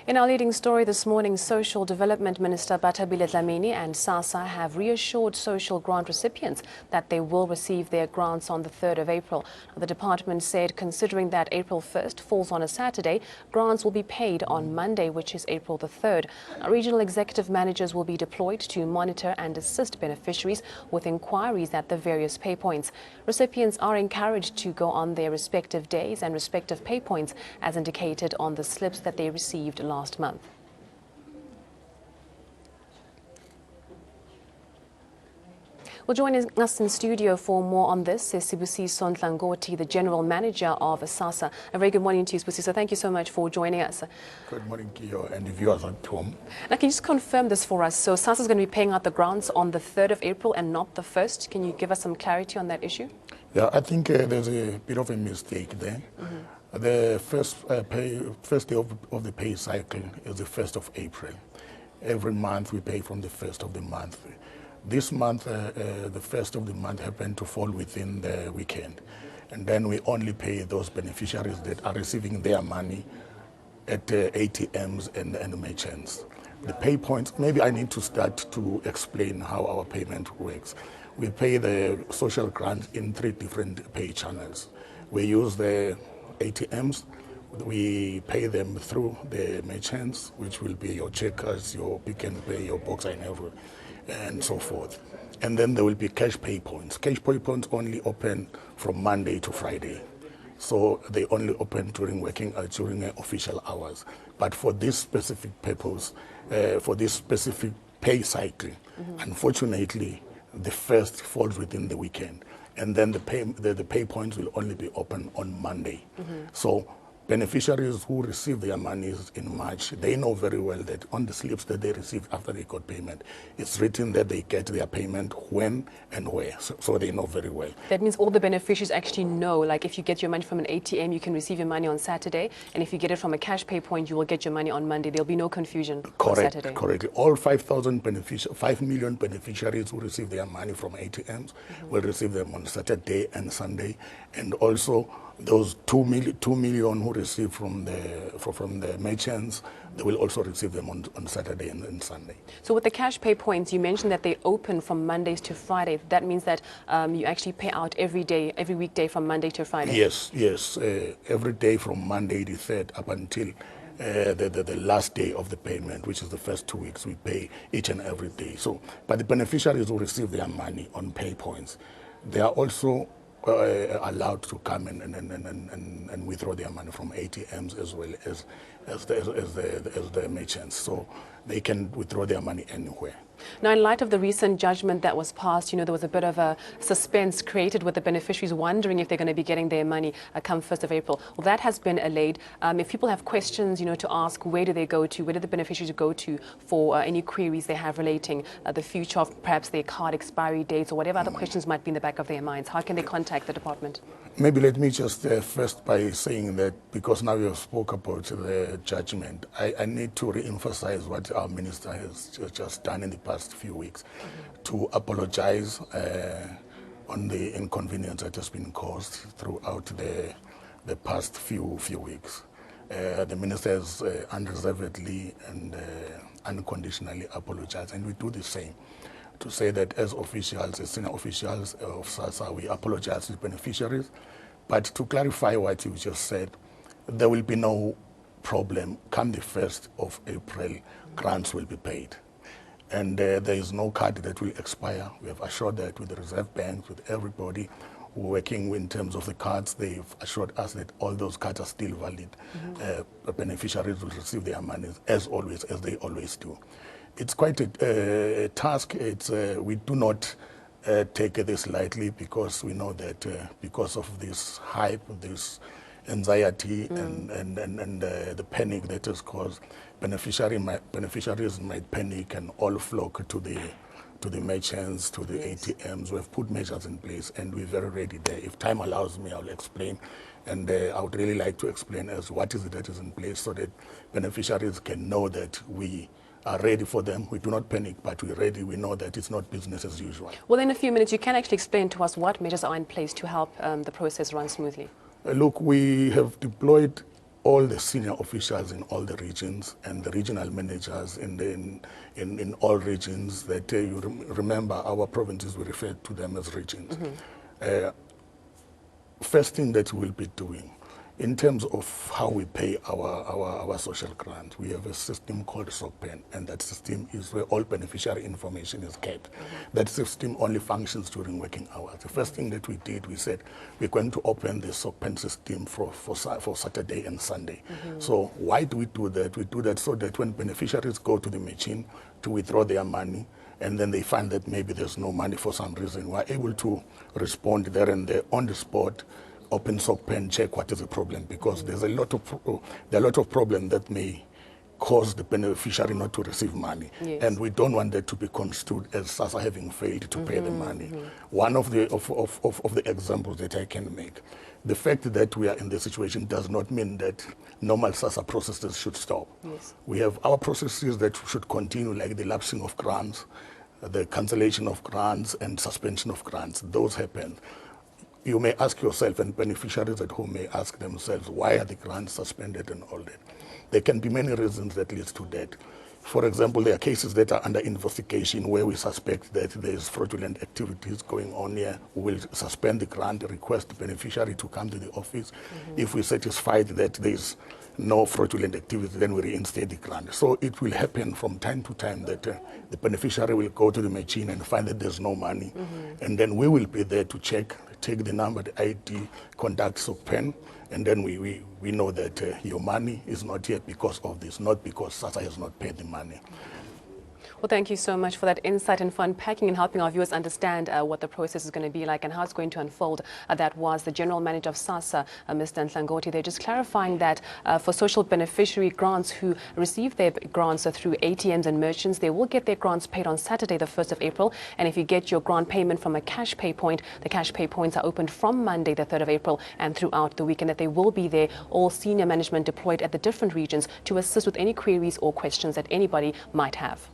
In our leading story this morning, Social Development Minister Bathabile Dlamini and SASSA have reassured social grant recipients that they will receive their grants on the 3rd of April. The department said considering that April 1st falls on a Saturday, grants will be paid on Monday, which is April the 3rd. Regional executive managers will be deployed to monitor and assist beneficiaries with inquiries at the various pay points. Recipients are encouraged to go on their respective days and respective pay points as indicated on the slips that they received last month. Well, joining us in studio for more on this is Sibusiso Ntlangoti, the General Manager of SASSA. A very good morning to you, Sibusiso. Thank you so much for joining us. Good morning to you and the viewers at home. Now, can you just confirm this for us? So SASSA is going to be paying out the grants on the 3rd of April and not the 1st. Can you give us some clarity on that issue? Yeah, I think there's a bit of a mistake there. The first day of the pay cycle is the 1st of April. Every month we pay from the 1st of the month. This month, the 1st of the month happened to fall within the weekend. And then we only pay those beneficiaries that are receiving their money at ATMs and merchants. The pay points, maybe I need to start to explain how our payment works. We pay the social grant in 3 different pay channels. We use the ATMs, we pay them through the merchants, which will be your checkers, your Pick n Pay, your Boxer and every, and so forth. And then there will be cash pay points. Cash pay points only open from Monday to Friday. So they only open during during official hours. But for this specific purpose, for this specific pay cycle, unfortunately, the 1st falls within the weekend. And then the pay points will only be open on Monday. So beneficiaries who receive their monies in March, they know very well that on the slips that they receive after they got payment, it's written that they get their payment when and where. So they know very well. That means all the beneficiaries actually know, like if you get your money from an ATM, you can receive your money on Saturday. And if you get it from a cash pay point, you will get your money on Monday. There'll be no confusion on Saturday. Correct. All 5 million beneficiaries who receive their money from ATMs will receive them on Saturday and Sunday. And also those 2 million who receive from the merchants, they will also receive them on Saturday and Sunday. So with the cash pay points, you mentioned that they open from Mondays to Friday. That means that you actually pay out every day, every weekday from Monday to Friday? Yes. Every day from Monday the 3rd up until the last day of the payment, which is the first 2 weeks, we pay each and every day. So, but the beneficiaries who receive their money on pay points, they are also allowed to come and withdraw their money from ATMs as well as the merchants. So they can withdraw their money anywhere. Now, in light of the recent judgment that was passed, there was a bit of a suspense created with the beneficiaries wondering if they're going to be getting their money come 1st of April. Well, that has been allayed. If people have questions, to ask, where do they go to? Where do the beneficiaries go to for any queries they have relating the future of perhaps their card expiry dates or whatever other questions might be in the back of their minds? How can they contact the department? Maybe let me just first by saying that because now you have spoke about the judgment, I need to re-emphasize what our minister has just done in the past few weeks to apologize on the inconvenience that has been caused throughout the past few weeks. The minister has unreservedly and unconditionally apologized, and we do the same to say that as officials, as senior officials of SASSA, we apologize to the beneficiaries. But to clarify what you just said, there will be no problem. Come the 1st of April, grants will be paid. And there is no card that will expire. We have assured that with the Reserve Bank, with everybody working in terms of the cards. They've assured us that all those cards are still valid. Beneficiaries will receive their monies as always, as they always do. It's quite a task. We do not take this lightly because we know that because of this hype, this anxiety and the panic that has caused, beneficiaries might panic and all flock to the merchants, to the ATMs. We've put measures in place and we're very ready there. If time allows me, I'll explain. And I would really like to explain as what is it that is in place so that beneficiaries can know that we are ready for them. We do not panic, but we're ready. We know that it's not business as usual. Well, in a few minutes, you can actually explain to us what measures are in place to help the process run smoothly. Look, we have deployed all the senior officials in all the regions and the regional managers in all regions that you remember our provinces, we refer to them as regions. First thing that we'll be doing in terms of how we pay our social grant, we have a system called SOCPEN, and that system is where all beneficiary information is kept. That system only functions during working hours. The first thing that we did, we said we're going to open the SOCPEN system for Saturday and Sunday. So why do we do that? We do that so that when beneficiaries go to the machine to withdraw their money, and then they find that maybe there's no money for some reason, we're able to respond there and there on the spot, open SOCPEN, check what is the problem, because there's a lot of problems that may cause the beneficiary not to receive money. Yes. And we don't want that to be construed as SASSA having failed to pay the money. One of the examples that I can make, the fact that we are in this situation does not mean that normal SASSA processes should stop. Yes. We have our processes that should continue, like the lapsing of grants, the cancellation of grants and suspension of grants. Those happen. You may ask yourself, and beneficiaries at home may ask themselves, why are the grants suspended and all that? There can be many reasons that leads to that. For example, there are cases that are under investigation where we suspect that there's fraudulent activities going on here. We will suspend the grant, request the beneficiary to come to the office. If we're satisfied that there's no fraudulent activity, then we reinstate the grant. So it will happen from time to time that the beneficiary will go to the machine and find that there's no money. And then we will be there to check, take the number, the ID, contact SOCPEN, and then we know that your money is not here because of this, not because SASSA has not paid the money. Well, thank you so much for that insight and for unpacking and helping our viewers understand what the process is going to be like and how it's going to unfold. That was the General Manager of SASSA, Mr. Nhlangoti. They're just clarifying that for social beneficiary grants who receive their grants through ATMs and merchants, they will get their grants paid on Saturday, the 1st of April. And if you get your grant payment from a cash pay point, the cash pay points are opened from Monday, the 3rd of April, and throughout the weekend. That they will be there, all senior management deployed at the different regions to assist with any queries or questions that anybody might have.